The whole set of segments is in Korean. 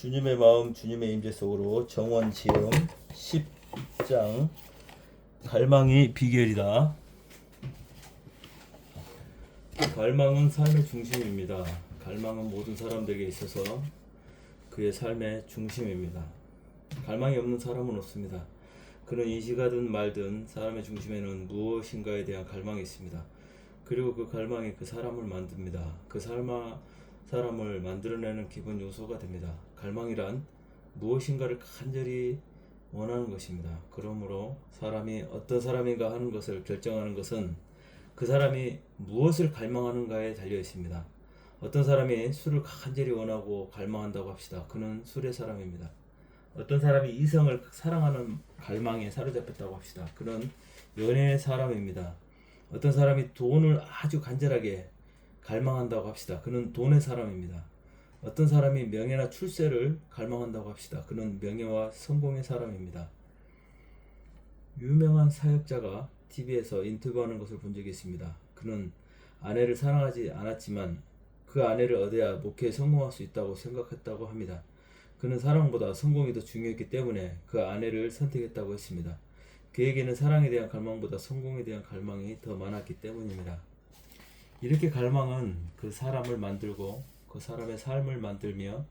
주님의 마음 주님의 임재 속으로 정원 지음 10장 갈망이 비결이다. 갈망은 삶의 중심입니다. 갈망은 모든 사람들에게 있어서 그의 삶의 중심입니다. 갈망이 없는 사람은 없습니다. 그는 인식하든 말든 사람의 중심에는 무엇인가에 대한 갈망이 있습니다. 그리고 그 갈망이 그 사람을 만듭니다. 그 사람을 만들어내는 기본 요소가 됩니다. 갈망이란 무엇인가를 간절히 원하는 것입니다. 그러므로 사람이 어떤 사람인가 하는 것을 결정하는 것은 그 사람이 무엇을 갈망하는가에 달려 있습니다. 어떤 사람이 술을 간절히 원하고 갈망한다고 합시다. 그는 술의 사람입니다. 어떤 사람이 이성을 사랑하는 갈망에 사로잡혔다고 합시다. 그는 연애의 사람입니다. 어떤 사람이 돈을 아주 간절하게 갈망한다고 합시다. 그는 돈의 사람입니다. 어떤 사람이 명예나 출세를 갈망한다고 합시다. 그는 명예와 성공의 사람입니다. 유명한 사역자가 TV에서 인터뷰하는 것을 본 적이 있습니다. 그는 아내를 사랑하지 않았지만 그 아내를 얻어야 목회에 성공할 수 있다고 생각했다고 합니다. 그는 사랑보다 성공이 더 중요했기 때문에 그 아내를 선택했다고 했습니다. 그에게는 사랑에 대한 갈망보다 성공에 대한 갈망이 더 많았기 때문입니다. 이렇게 갈망은 그 사람을 만들고 그 사람의 삶을 만들며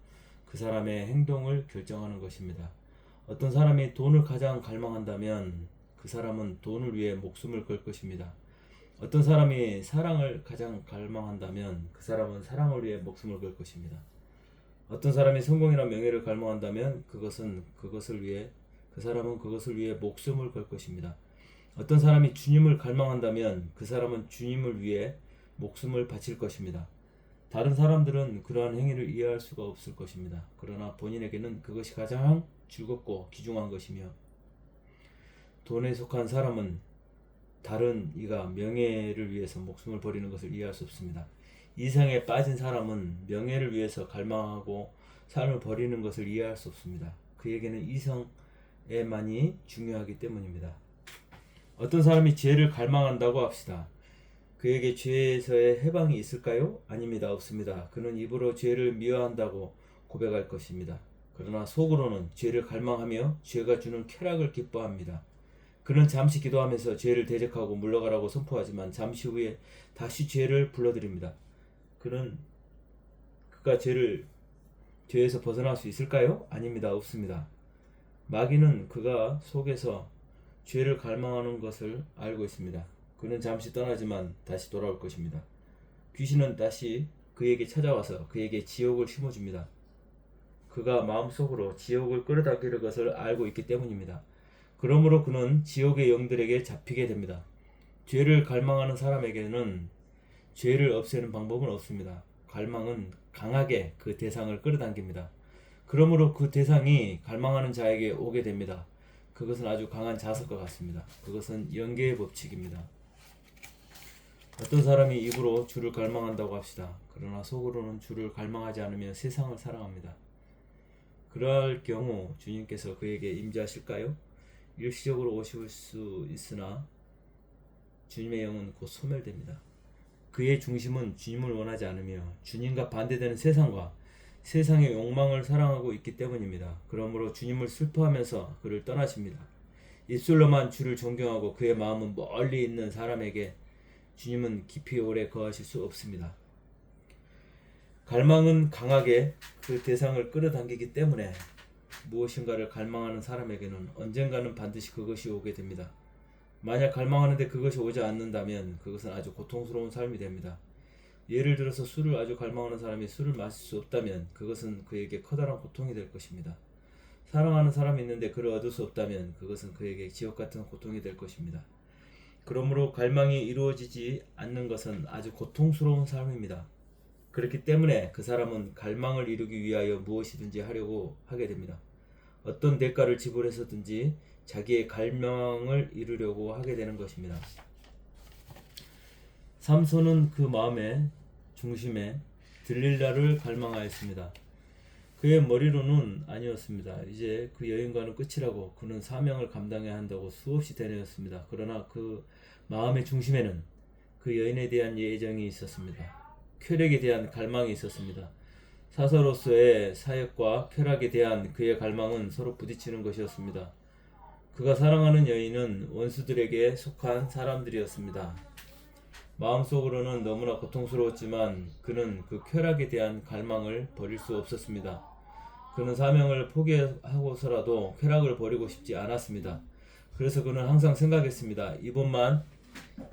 그 사람의 행동을 결정하는 것입니다. 어떤 사람이 돈을 가장 갈망한다면 그 사람은 돈을 위해 목숨을 걸 것입니다. 어떤 사람이 사랑을 가장 갈망한다면 그 사람은 사랑을 위해 목숨을 걸 것입니다. 어떤 사람이 성공이나 명예를 갈망한다면 그 사람은 그것을 위해 목숨을 걸 것입니다. 어떤 사람이 주님을 갈망한다면 그 사람은 주님을 위해 목숨을 바칠 것입니다. 다른 사람들은 그러한 행위를 이해할 수가 없을 것입니다. 그러나 본인에게는 그것이 가장 즐겁고 귀중한 것이며 돈에 속한 사람은 다른 이가 명예를 위해서 목숨을 버리는 것을 이해할 수 없습니다. 이성에 빠진 사람은 명예를 위해서 갈망하고 삶을 버리는 것을 이해할 수 없습니다. 그에게는 이성에만이 중요하기 때문입니다. 어떤 사람이 죄를 갈망한다고 합시다. 그에게 죄에서의 해방이 있을까요? 아닙니다. 없습니다. 그는 입으로 죄를 미워한다고 고백할 것입니다. 그러나 속으로는 죄를 갈망하며 죄가 주는 쾌락을 기뻐합니다. 그는 잠시 기도하면서 죄를 대적하고 물러가라고 선포하지만 잠시 후에 다시 죄를 불러들입니다. 그가 죄에서 벗어날 수 있을까요? 아닙니다. 없습니다. 마귀는 그가 속에서 죄를 갈망하는 것을 알고 있습니다. 그는 잠시 떠나지만 다시 돌아올 것입니다. 귀신은 다시 그에게 찾아와서 그에게 지옥을 심어줍니다. 그가 마음속으로 지옥을 끌어당기는 것을 알고 있기 때문입니다. 그러므로 그는 지옥의 영들에게 잡히게 됩니다. 죄를 갈망하는 사람에게는 죄를 없애는 방법은 없습니다. 갈망은 강하게 그 대상을 끌어당깁니다. 그러므로 그 대상이 갈망하는 자에게 오게 됩니다. 그것은 아주 강한 자석과 같습니다. 그것은 연계의 법칙입니다. 어떤 사람이 입으로 주를 갈망한다고 합시다. 그러나 속으로는 주를 갈망하지 않으며 세상을 사랑합니다. 그럴 경우 주님께서 그에게 임재하실까요? 일시적으로 오실 수 있으나 주님의 영은 곧 소멸됩니다. 그의 중심은 주님을 원하지 않으며 주님과 반대되는 세상과 세상의 욕망을 사랑하고 있기 때문입니다. 그러므로 주님을 슬퍼하면서 그를 떠나십니다. 입술로만 주를 존경하고 그의 마음은 멀리 있는 사람에게 주님은 깊이 오래 거하실 수 없습니다. 갈망은 강하게 그 대상을 끌어당기기 때문에 무엇인가를 갈망하는 사람에게는 언젠가는 반드시 그것이 오게 됩니다. 만약 갈망하는데 그것이 오지 않는다면 그것은 아주 고통스러운 삶이 됩니다. 예를 들어서 술을 아주 갈망하는 사람이 술을 마실 수 없다면 그것은 그에게 커다란 고통이 될 것입니다. 사랑하는 사람이 있는데 그를 얻을 수 없다면 그것은 그에게 지옥 같은 고통이 될 것입니다. 그러므로 갈망이 이루어지지 않는 것은 아주 고통스러운 삶입니다. 그렇기 때문에 그 사람은 갈망을 이루기 위하여 무엇이든지 하려고 하게 됩니다. 어떤 대가를 지불해서든지 자기의 갈망을 이루려고 하게 되는 것입니다. 삼손은 그 마음의 중심에 들릴라를 갈망하였습니다. 그의 머리로는 아니었습니다. 이제 그 여인과는 끝이라고 그는 사명을 감당해야 한다고 수없이 되뇌었습니다. 그러나 그 마음의 중심에는 그 여인에 대한 예정이 있었습니다. 쾌락에 대한 갈망이 있었습니다. 사서로서의 사역과 쾌락에 대한 그의 갈망은 서로 부딪히는 것이었습니다. 그가 사랑하는 여인은 원수들에게 속한 사람들이었습니다. 마음속으로는 너무나 고통스러웠지만 그는 그 쾌락에 대한 갈망을 버릴 수 없었습니다. 그는 사명을 포기하고서라도 쾌락을 버리고 싶지 않았습니다. 그래서 그는 항상 생각했습니다.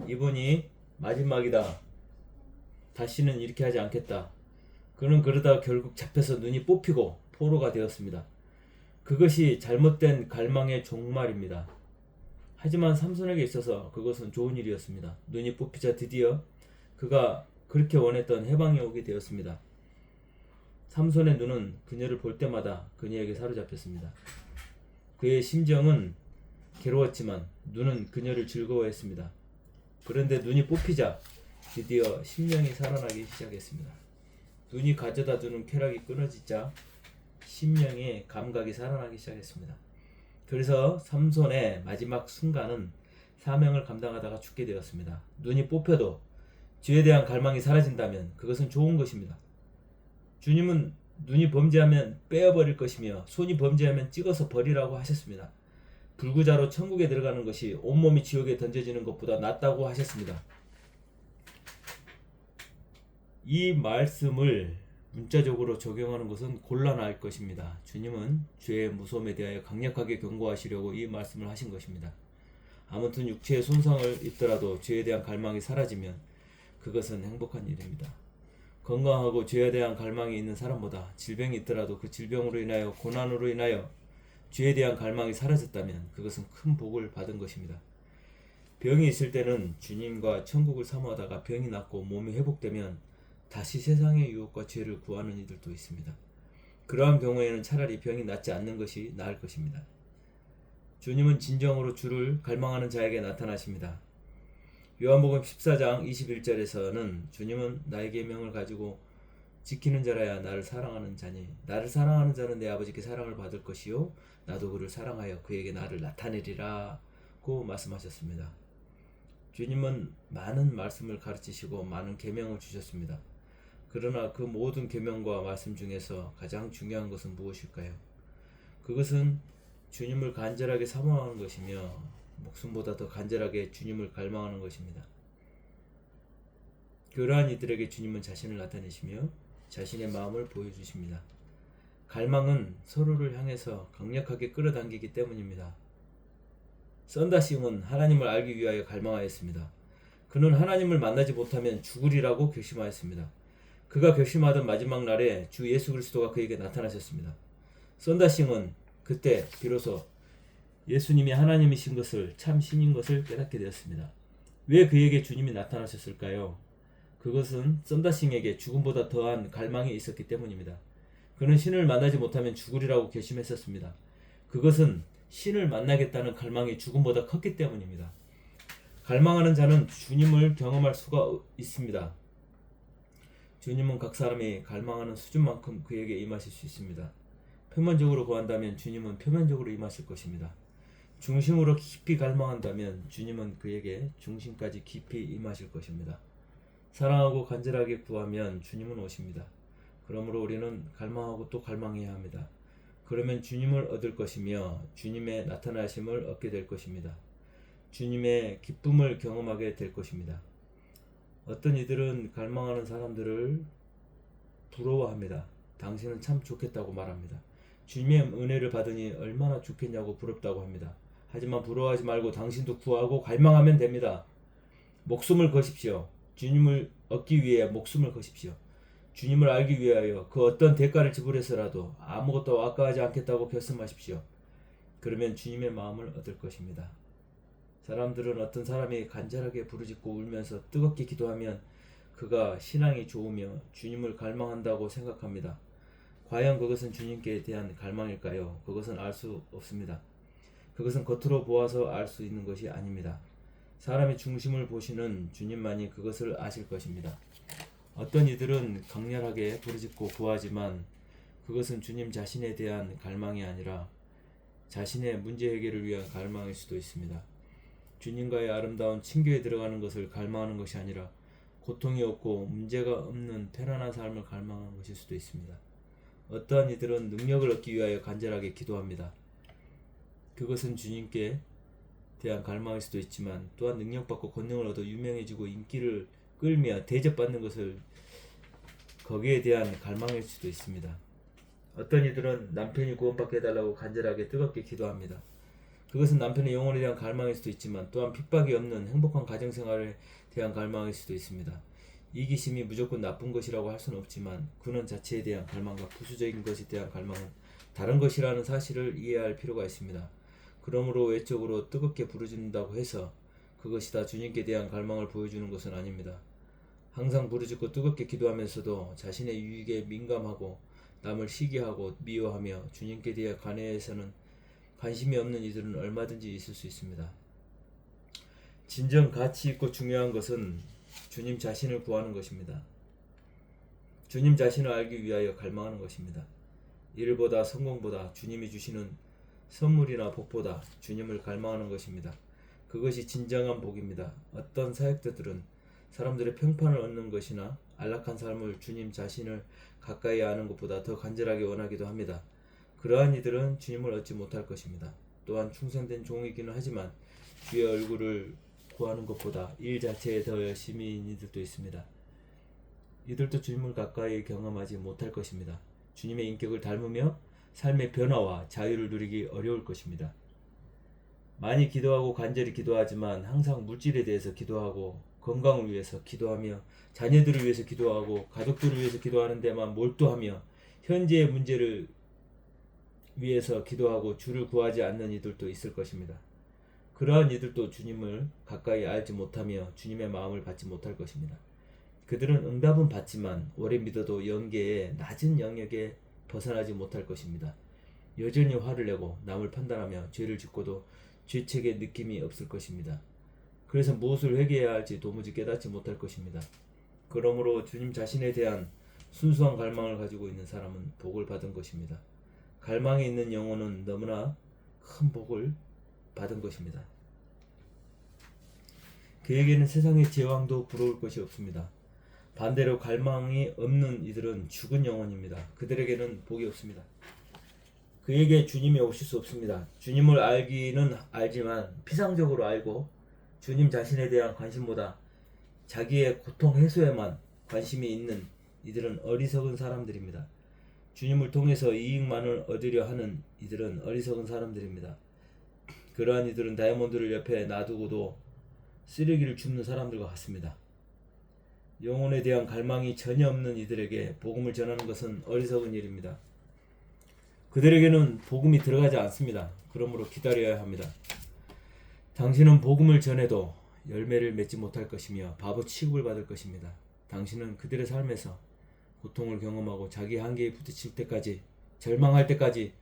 이번이 마지막이다. 다시는 이렇게 하지 않겠다. 그는 그러다 결국 잡혀서 눈이 뽑히고 포로가 되었습니다. 그것이 잘못된 갈망의 종말입니다. 하지만 삼손에게 있어서 그것은 좋은 일이었습니다. 눈이 뽑히자 드디어 그가 그렇게 원했던 해방이 오게 되었습니다. 삼손의 눈은 그녀를 볼 때마다 그녀에게 사로잡혔습니다. 그의 심정은 괴로웠지만 눈은 그녀를 즐거워했습니다. 그런데 눈이 뽑히자 드디어 심령이 살아나기 시작했습니다. 눈이 가져다 두는 쾌락이 끊어지자 심령의 감각이 살아나기 시작했습니다. 그래서 삼손의 마지막 순간은 사명을 감당하다가 죽게 되었습니다. 눈이 뽑혀도 죄에 대한 갈망이 사라진다면 그것은 좋은 것입니다. 주님은 눈이 범죄하면 빼어버릴 것이며 손이 범죄하면 찍어서 버리라고 하셨습니다. 불구자로 천국에 들어가는 것이 온몸이 지옥에 던져지는 것보다 낫다고 하셨습니다. 이 말씀을 문자적으로 적용하는 것은 곤란할 것입니다. 주님은 죄의 무서움에 대하여 강력하게 경고하시려고 이 말씀을 하신 것입니다. 아무튼 육체의 손상을 입더라도 죄에 대한 갈망이 사라지면 그것은 행복한 일입니다. 건강하고 죄에 대한 갈망이 있는 사람보다 질병이 있더라도 그 질병으로 인하여 고난으로 인하여 죄에 대한 갈망이 사라졌다면 그것은 큰 복을 받은 것입니다. 병이 있을 때는 주님과 천국을 사모하다가 병이 낫고 몸이 회복되면 다시 세상의 유혹과 죄를 구하는 이들도 있습니다. 그러한 경우에는 차라리 병이 낫지 않는 것이 나을 것입니다. 주님은 진정으로 주를 갈망하는 자에게 나타나십니다. 요한복음 14장 21절에서는 주님은 나의 계명을 가지고 지키는 자라야 나를 사랑하는 자니 나를 사랑하는 자는 내 아버지께 사랑을 받을 것이요 나도 그를 사랑하여 그에게 나를 나타내리라고 말씀하셨습니다. 주님은 많은 말씀을 가르치시고 많은 계명을 주셨습니다. 그러나 그 모든 계명과 말씀 중에서 가장 중요한 것은 무엇일까요? 그것은 주님을 간절하게 사모하는 것이며 목숨보다 더 간절하게 주님을 갈망하는 것입니다. 그러한 이들에게 주님은 자신을 나타내시며 자신의 마음을 보여주십니다. 갈망은 서로를 향해서 강력하게 끌어당기기 때문입니다. 썬다싱은 하나님을 알기 위하여 갈망하였습니다. 그는 하나님을 만나지 못하면 죽으리라고 결심하였습니다. 그가 결심하던 마지막 날에 주 예수 그리스도가 그에게 나타나셨습니다. 썬다싱은 그때 비로소 예수님이 하나님이신 것을 참 신인 것을 깨닫게 되었습니다. 왜 그에게 주님이 나타나셨을까요? 그것은 썬다싱에게 죽음보다 더한 갈망이 있었기 때문입니다. 그는 신을 만나지 못하면 죽으리라고 결심했었습니다. 그것은 신을 만나겠다는 갈망이 죽음보다 컸기 때문입니다. 갈망하는 자는 주님을 경험할 수가 있습니다. 주님은 각 사람이 갈망하는 수준만큼 그에게 임하실 수 있습니다. 표면적으로 구한다면 주님은 표면적으로 임하실 것입니다. 중심으로 깊이 갈망한다면 주님은 그에게 중심까지 깊이 임하실 것입니다. 사랑하고 간절하게 구하면 주님은 오십니다. 그러므로 우리는 갈망하고 또 갈망해야 합니다. 그러면 주님을 얻을 것이며 주님의 나타나심을 얻게 될 것입니다. 주님의 기쁨을 경험하게 될 것입니다. 어떤 이들은 갈망하는 사람들을 부러워합니다. 당신은 참 좋겠다고 말합니다. 주님의 은혜를 받으니 얼마나 좋겠냐고 부럽다고 합니다. 하지만 부러워하지 말고 당신도 구하고 갈망하면 됩니다. 목숨을 거십시오. 주님을 얻기 위해 목숨을 거십시오. 주님을 알기 위하여 그 어떤 대가를 지불해서라도 아무것도 아까워하지 않겠다고 결심하십시오. 그러면 주님의 마음을 얻을 것입니다. 사람들은 어떤 사람이 간절하게 부르짖고 울면서 뜨겁게 기도하면 그가 신앙이 좋으며 주님을 갈망한다고 생각합니다. 과연 그것은 주님께 대한 갈망일까요? 그것은 알 수 없습니다. 그것은 겉으로 보아서 알 수 있는 것이 아닙니다. 사람의 중심을 보시는 주님만이 그것을 아실 것입니다. 어떤 이들은 강렬하게 부르짖고 구하지만 그것은 주님 자신에 대한 갈망이 아니라 자신의 문제 해결을 위한 갈망일 수도 있습니다. 주님과의 아름다운 친교에 들어가는 것을 갈망하는 것이 아니라 고통이 없고 문제가 없는 편안한 삶을 갈망하는 것일 수도 있습니다. 어떠한 이들은 능력을 얻기 위하여 간절하게 기도합니다. 그것은 주님께 대한 갈망일 수도 있지만 또한 능력받고 권능을 얻어 유명해지고 인기를 끌며 대접받는 것을 거기에 대한 갈망일 수도 있습니다. 어떤 이들은 남편이 구원받게 해달라고 간절하게 뜨겁게 기도합니다. 그것은 남편의 영혼에 대한 갈망일 수도 있지만 또한 핍박이 없는 행복한 가정생활에 대한 갈망일 수도 있습니다. 이기심이 무조건 나쁜 것이라고 할 수는 없지만 근원 자체에 대한 갈망과 부수적인 것에 대한 갈망은 다른 것이라는 사실을 이해할 필요가 있습니다. 그러므로 외적으로 뜨겁게 부르짖는다고 해서 그것이 다 주님께 대한 갈망을 보여주는 것은 아닙니다. 항상 부르짖고 뜨겁게 기도하면서도 자신의 유익에 민감하고 남을 시기하고 미워하며 주님께 대해 관해에서는 관심이 없는 이들은 얼마든지 있을 수 있습니다. 진정 가치 있고 중요한 것은 주님 자신을 구하는 것입니다. 주님 자신을 알기 위하여 갈망하는 것입니다. 일보다 성공보다 주님이 주시는 선물이나 복보다 주님을 갈망하는 것입니다. 그것이 진정한 복입니다. 어떤 사역자들은 사람들의 평판을 얻는 것이나 안락한 삶을 주님 자신을 가까이 아는 것보다 더 간절하게 원하기도 합니다. 그러한 이들은 주님을 얻지 못할 것입니다. 또한 충성된 종이기는 하지만 주의 얼굴을 구하는 것보다 일 자체에 더 열심인 이들도 있습니다. 이들도 주님을 가까이 경험하지 못할 것입니다. 주님의 인격을 닮으며 삶의 변화와 자유를 누리기 어려울 것입니다. 많이 기도하고 간절히 기도하지만 항상 물질에 대해서 기도하고 건강을 위해서 기도하며 자녀들을 위해서 기도하고 가족들을 위해서 기도하는 데만 몰두하며 현재의 문제를 위해서 기도하고 주를 구하지 않는 이들도 있을 것입니다. 그러한 이들도 주님을 가까이 알지 못하며 주님의 마음을 받지 못할 것입니다. 그들은 응답은 받지만 오래 믿어도 영계의 낮은 영역에 벗어나지 못할 것입니다. 여전히 화를 내고 남을 판단하며 죄를 짓고도 죄책의 느낌이 없을 것입니다. 그래서 무엇을 회개해야 할지 도무지 깨닫지 못할 것입니다. 그러므로 주님 자신에 대한 순수한 갈망을 가지고 있는 사람은 복을 받은 것입니다. 갈망이 있는 영혼은 너무나 큰 복을 받은 것입니다. 그에게는 세상의 제왕도 부러울 것이 없습니다. 반대로 갈망이 없는 이들은 죽은 영혼입니다. 그들에게는 복이 없습니다. 그에게 주님이 오실 수 없습니다. 주님을 알기는 알지만 피상적으로 알고 주님 자신에 대한 관심보다 자기의 고통 해소에만 관심이 있는 이들은 어리석은 사람들입니다. 주님을 통해서 이익만을 얻으려 하는 이들은 어리석은 사람들입니다. 그러한 이들은 다이아몬드를 옆에 놔두고도 쓰레기를 줍는 사람들과 같습니다. 영혼에 대한 갈망이 전혀 없는 이들에게 복음을 전하는 것은 어리석은 일입니다. 그들에게는 복음이 들어가지 않습니다. 그러므로 기다려야 합니다. 당신은 복음을 전해도 열매를 맺지 못할 것이며 바보 취급을 받을 것입니다. 당신은 그들의 삶에서 고통을 경험하고 자기 한계에 부딪힐 때까지, 절망할 때까지,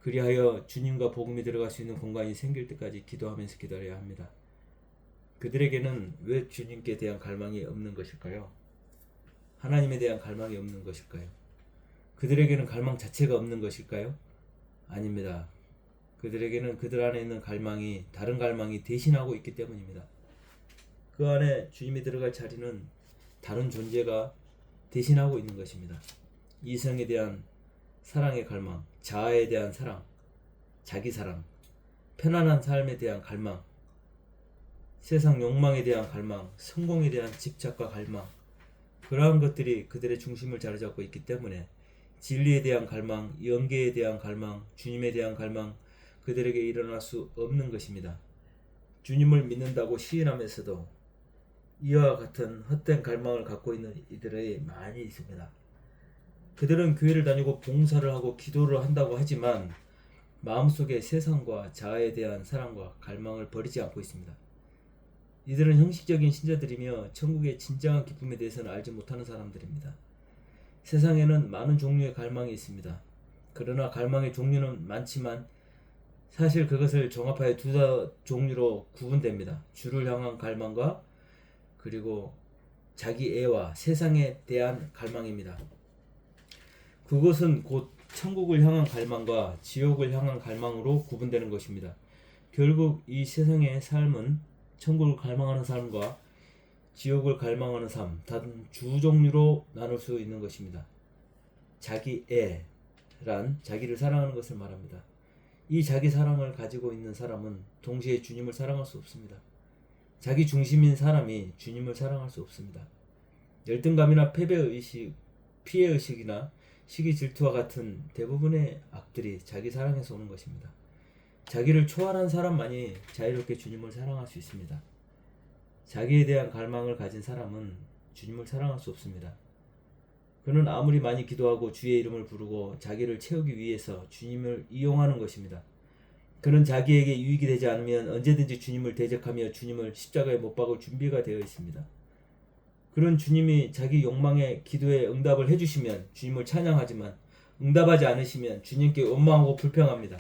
그리하여 주님과 복음이 들어갈 수 있는 공간이 생길 때까지 기도하면서 기다려야 합니다. 그들에게는 왜 주님께 대한 갈망이 없는 것일까요? 하나님에 대한 갈망이 없는 것일까요? 그들에게는 갈망 자체가 없는 것일까요? 아닙니다. 그들에게는 그들 안에 있는 갈망이 다른 갈망이 대신하고 있기 때문입니다. 그 안에 주님이 들어갈 자리는 다른 존재가 대신하고 있는 것입니다. 이성에 대한 사랑의 갈망, 자아에 대한 사랑, 자기 사랑, 편안한 삶에 대한 갈망, 세상 욕망에 대한 갈망, 성공에 대한 집착과 갈망, 그러한 것들이 그들의 중심을 자리잡고 있기 때문에 진리에 대한 갈망, 영계에 대한 갈망, 주님에 대한 갈망, 그들에게 일어날 수 없는 것입니다. 주님을 믿는다고 시인하면서도 이와 같은 헛된 갈망을 갖고 있는 이들이 많이 있습니다. 그들은 교회를 다니고 봉사를 하고 기도를 한다고 하지만 마음속에 세상과 자아에 대한 사랑과 갈망을 버리지 않고 있습니다. 이들은 형식적인 신자들이며 천국의 진정한 기쁨에 대해서는 알지 못하는 사람들입니다. 세상에는 많은 종류의 갈망이 있습니다. 그러나 갈망의 종류는 많지만 사실 그것을 종합하여 두 종류로 구분됩니다. 주를 향한 갈망과 그리고 자기 애와 세상에 대한 갈망입니다. 그것은 곧 천국을 향한 갈망과 지옥을 향한 갈망으로 구분되는 것입니다. 결국 이 세상의 삶은 천국을 갈망하는 삶과 지옥을 갈망하는 삶, 단 두 종류로 나눌 수 있는 것입니다. 자기애란 자기를 사랑하는 것을 말합니다. 이 자기 사랑을 가지고 있는 사람은 동시에 주님을 사랑할 수 없습니다. 자기 중심인 사람이 주님을 사랑할 수 없습니다. 열등감이나 패배의식, 피해의식이나 시기 질투와 같은 대부분의 악들이 자기 사랑에서 오는 것입니다. 자기를 초월한 사람만이 자유롭게 주님을 사랑할 수 있습니다. 자기에 대한 갈망을 가진 사람은 주님을 사랑할 수 없습니다. 그는 아무리 많이 기도하고 주의 이름을 부르고 자기를 채우기 위해서 주님을 이용하는 것입니다. 그는 자기에게 유익이 되지 않으면 언제든지 주님을 대적하며 주님을 십자가에 못 박을 준비가 되어 있습니다. 그런 주님이 자기 욕망의 기도에 응답을 해주시면 주님을 찬양하지만 응답하지 않으시면 주님께 원망하고 불평합니다.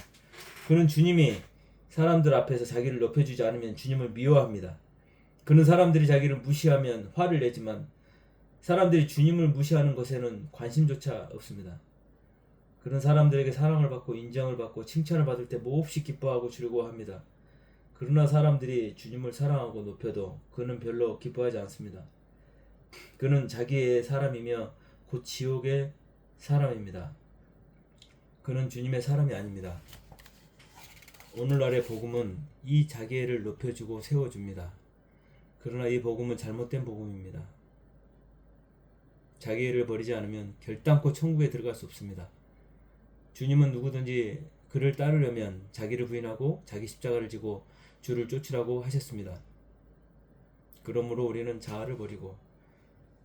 그는 주님이 사람들 앞에서 자기를 높여주지 않으면 주님을 미워합니다. 그는 사람들이 자기를 무시하면 화를 내지만 사람들이 주님을 무시하는 것에는 관심조차 없습니다. 그런 사람들에게 사랑을 받고 인정을 받고 칭찬을 받을 때 몹시 기뻐하고 즐거워합니다. 그러나 사람들이 주님을 사랑하고 높여도 그는 별로 기뻐하지 않습니다. 그는 자기의 사람이며 곧 지옥의 사람입니다. 그는 주님의 사람이 아닙니다. 오늘날의 복음은 이 자기애를 높여주고 세워줍니다. 그러나 이 복음은 잘못된 복음입니다. 자기애를 버리지 않으면 결단코 천국에 들어갈 수 없습니다. 주님은 누구든지 그를 따르려면 자기를 부인하고 자기 십자가를 지고 주를 쫓으라고 하셨습니다. 그러므로 우리는 자아를 버리고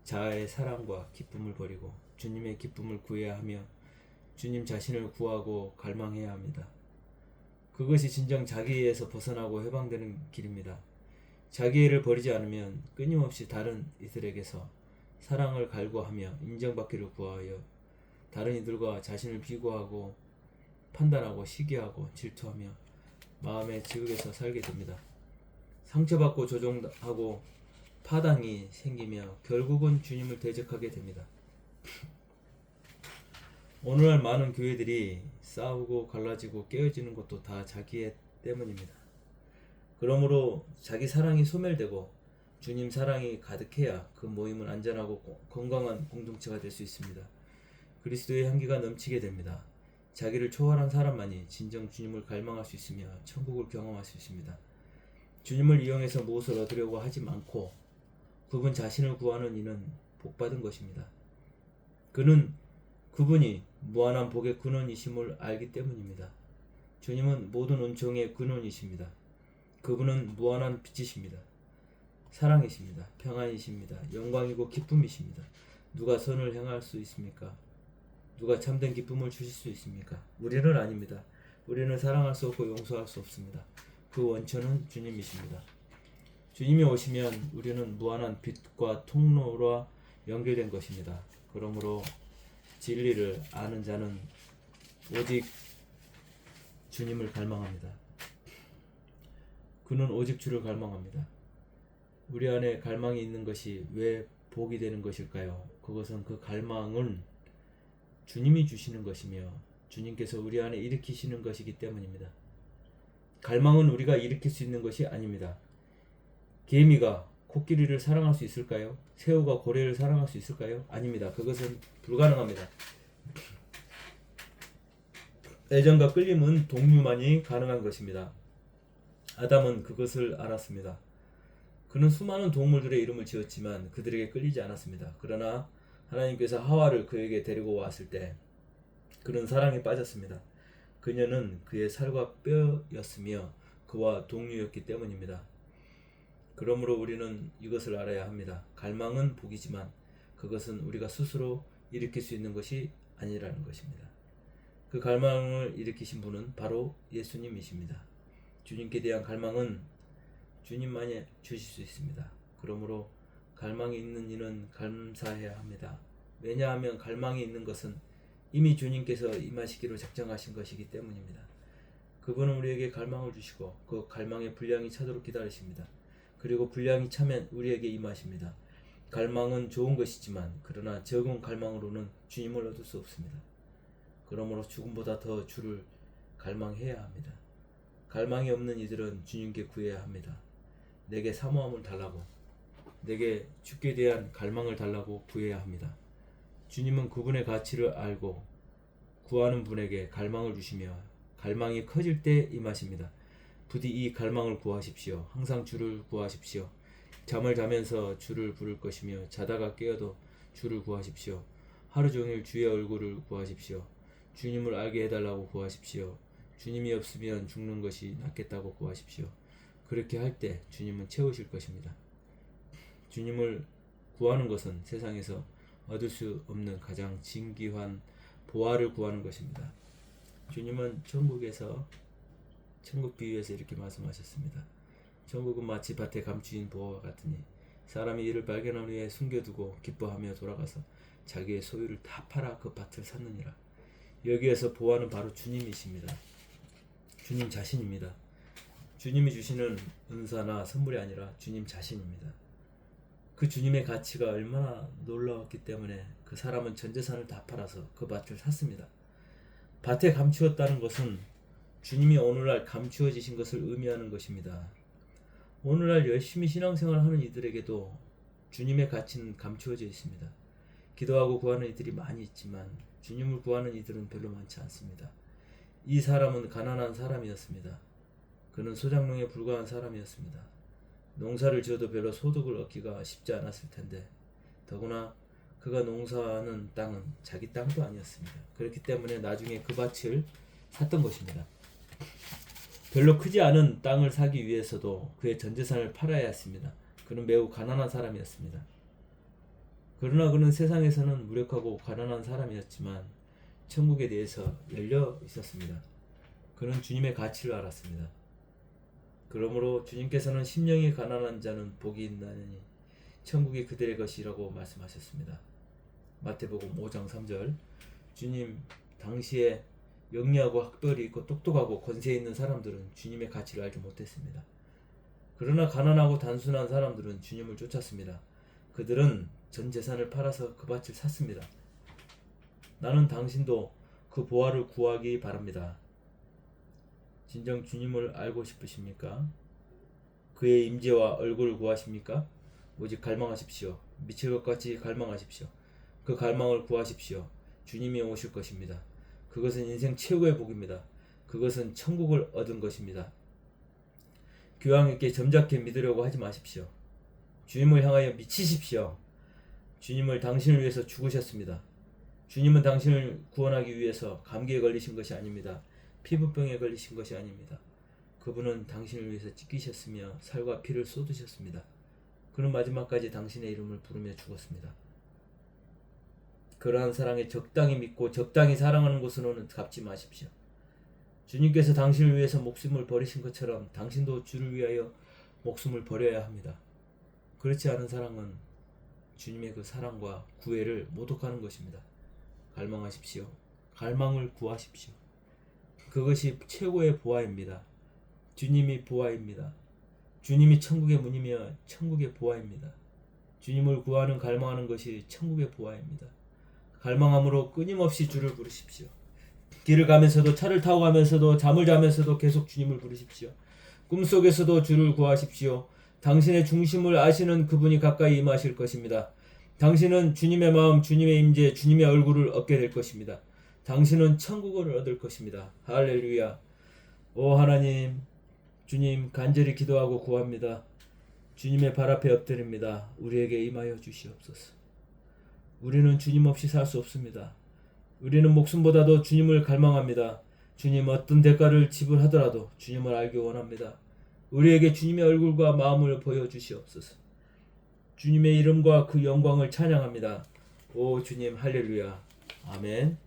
자아의 사랑과 기쁨을 버리고 주님의 기쁨을 구해야 하며 주님 자신을 구하고 갈망해야 합니다. 그것이 진정 자기애에서 벗어나고 해방되는 길입니다. 자기애를 버리지 않으면 끊임없이 다른 이들에게서 사랑을 갈구하며 인정받기를 구하여 다른 이들과 자신을 비교하고 판단하고 시기하고 질투하며 마음의 지옥에서 살게 됩니다. 상처받고 조종하고 파당이 생기며 결국은 주님을 대적하게 됩니다. 오늘날 많은 교회들이 싸우고 갈라지고 깨어지는 것도 다 자기애 때문입니다. 그러므로 자기 사랑이 소멸되고 주님 사랑이 가득해야 그 모임은 안전하고 건강한 공동체가 될 수 있습니다. 그리스도의 향기가 넘치게 됩니다. 자기를 초월한 사람만이 진정 주님을 갈망할 수 있으며 천국을 경험할 수 있습니다. 주님을 이용해서 무엇을 얻으려고 하지 않고 그분 자신을 구하는 이는 복받은 것입니다. 그분이 무한한 복의 근원이심을 알기 때문입니다. 주님은 모든 은총의 근원이십니다. 그분은 무한한 빛이십니다. 사랑이십니다. 평안이십니다. 영광이고 기쁨이십니다. 누가 선을 행할 수 있습니까? 누가 참된 기쁨을 주실 수 있습니까? 우리는 아닙니다. 우리는 사랑할 수 없고 용서할 수 없습니다. 그 원천은 주님이십니다. 주님이 오시면 우리는 무한한 빛과 통로로 연결된 것입니다. 그러므로 진리를 아는 자는 오직 주님을 갈망합니다. 그는 오직 주를 갈망합니다. 우리 안에 갈망이 있는 것이 왜 복이 되는 것일까요? 그것은 그 갈망은 주님이 주시는 것이며 주님께서 우리 안에 일으키시는 것이기 때문입니다. 갈망은 우리가 일으킬 수 있는 것이 아닙니다. 개미가 코끼리를 사랑할 수 있을까요? 새우가 고래를 사랑할 수 있을까요? 아닙니다. 그것은 불가능합니다. 애정과 끌림은 동류만이 가능한 것입니다. 아담은 그것을 알았습니다. 그는 수많은 동물들의 이름을 지었지만 그들에게 끌리지 않았습니다. 그러나 하나님께서 하와를 그에게 데리고 왔을 때 그는 사랑에 빠졌습니다. 그녀는 그의 살과 뼈였으며 그와 동류였기 때문입니다. 그러므로 우리는 이것을 알아야 합니다. 갈망은 복이지만 그것은 우리가 스스로 일으킬 수 있는 것이 아니라는 것입니다. 그 갈망을 일으키신 분은 바로 예수님이십니다. 주님께 대한 갈망은 주님만이 주실 수 있습니다. 그러므로 갈망이 있는 이는 감사해야 합니다. 왜냐하면 갈망이 있는 것은 이미 주님께서 임하시기로 작정하신 것이기 때문입니다. 그분은 우리에게 갈망을 주시고 그 갈망의 분량이 차도록 기다리십니다. 그리고 분량이 차면 우리에게 임하십니다. 갈망은 좋은 것이지만 그러나 적은 갈망으로는 주님을 얻을 수 없습니다. 그러므로 죽음보다 더 주를 갈망해야 합니다. 갈망이 없는 이들은 주님께 구해야 합니다. 내게 사모함을 달라고, 내게 주께 대한 갈망을 달라고 구해야 합니다. 주님은 그분의 가치를 알고 구하는 분에게 갈망을 주시며 갈망이 커질 때 임하십니다. 부디 이 갈망을 구하십시오. 항상 주를 구하십시오. 잠을 자면서 주를 부를 것이며 자다가 깨어도 주를 구하십시오. 하루 종일 주의 얼굴을 구하십시오. 주님을 알게 해달라고 구하십시오. 주님이 없으면 죽는 것이 낫겠다고 구하십시오. 그렇게 할 때 주님은 채우실 것입니다. 주님을 구하는 것은 세상에서 얻을 수 없는 가장 진귀한 보화를 구하는 것입니다. 주님은 천국에서 천국 비유에서 이렇게 말씀하셨습니다. 천국은 마치 밭에 감추인 보화와 같으니 사람이 이를 발견한 후에 숨겨두고 기뻐하며 돌아가서 자기의 소유를 다 팔아 그 밭을 샀느니라. 여기에서 보화는 바로 주님이십니다. 주님 자신입니다. 주님이 주시는 은사나 선물이 아니라 주님 자신입니다. 그 주님의 가치가 얼마나 놀라웠기 때문에 그 사람은 전 재산을 다 팔아서 그 밭을 샀습니다. 밭에 감추었다는 것은 주님이 오늘날 감추어지신 것을 의미하는 것입니다. 오늘날 열심히 신앙생활을 하는 이들에게도 주님의 가치는 감추어져 있습니다. 기도하고 구하는 이들이 많이 있지만 주님을 구하는 이들은 별로 많지 않습니다. 이 사람은 가난한 사람이었습니다. 그는 소작농에 불과한 사람이었습니다. 농사를 지어도 별로 소득을 얻기가 쉽지 않았을 텐데 더구나 그가 농사하는 땅은 자기 땅도 아니었습니다. 그렇기 때문에 나중에 그 밭을 샀던 것입니다. 별로 크지 않은 땅을 사기 위해서도 그의 전 재산을 팔아야 했습니다. 그는 매우 가난한 사람이었습니다. 그러나 그는 세상에서는 무력하고 가난한 사람이었지만 천국에 대해서 열려 있었습니다. 그는 주님의 가치를 알았습니다. 그러므로 주님께서는 심령이 가난한 자는 복이 있나니 천국이 그들의 것이라고 말씀하셨습니다. 마태복음 5장 3절. 주님 당시에 영리하고 학벌이 있고 똑똑하고 권세 있는 사람들은 주님의 가치를 알지 못했습니다. 그러나 가난하고 단순한 사람들은 주님을 쫓았습니다. 그들은 전 재산을 팔아서 그 밭을 샀습니다. 나는 당신도 그 보화를 구하기 바랍니다. 진정 주님을 알고 싶으십니까? 그의 임재와 얼굴을 구하십니까? 오직 갈망하십시오. 미칠 것 같이 갈망하십시오. 그 갈망을 구하십시오. 주님이 오실 것입니다. 그것은 인생 최고의 복입니다. 그것은 천국을 얻은 것입니다. 교양 있게 점잖게 믿으려고 하지 마십시오. 주님을 향하여 미치십시오. 주님을 당신을 위해서 죽으셨습니다. 주님은 당신을 구원하기 위해서 감기에 걸리신 것이 아닙니다. 피부병에 걸리신 것이 아닙니다. 그분은 당신을 위해서 찢기셨으며 살과 피를 쏟으셨습니다. 그는 마지막까지 당신의 이름을 부르며 죽었습니다. 그러한 사랑에 적당히 믿고 적당히 사랑하는 것으로는 갚지 마십시오. 주님께서 당신을 위해서 목숨을 버리신 것처럼 당신도 주를 위하여 목숨을 버려야 합니다. 그렇지 않은 사랑은 주님의 그 사랑과 구애를 모독하는 것입니다. 갈망하십시오. 갈망을 구하십시오. 그것이 최고의 보화입니다. 주님이 보화입니다. 주님이 천국의 문이며 천국의 보화입니다. 주님을 구하는 갈망하는 것이 천국의 보화입니다. 갈망함으로 끊임없이 주를 부르십시오. 길을 가면서도 차를 타고 가면서도 잠을 자면서도 계속 주님을 부르십시오. 꿈속에서도 주를 구하십시오. 당신의 중심을 아시는 그분이 가까이 임하실 것입니다. 당신은 주님의 마음, 주님의 임재, 주님의 얼굴을 얻게 될 것입니다. 당신은 천국을 얻을 것입니다. 할렐루야. 오 하나님, 주님 간절히 기도하고 구합니다. 주님의 발 앞에 엎드립니다. 우리에게 임하여 주시옵소서. 우리는 주님 없이 살 수 없습니다. 우리는 목숨보다도 주님을 갈망합니다. 주님 어떤 대가를 지불하더라도 주님을 알기 원합니다. 우리에게 주님의 얼굴과 마음을 보여주시옵소서. 주님의 이름과 그 영광을 찬양합니다. 오 주님 할렐루야. 아멘.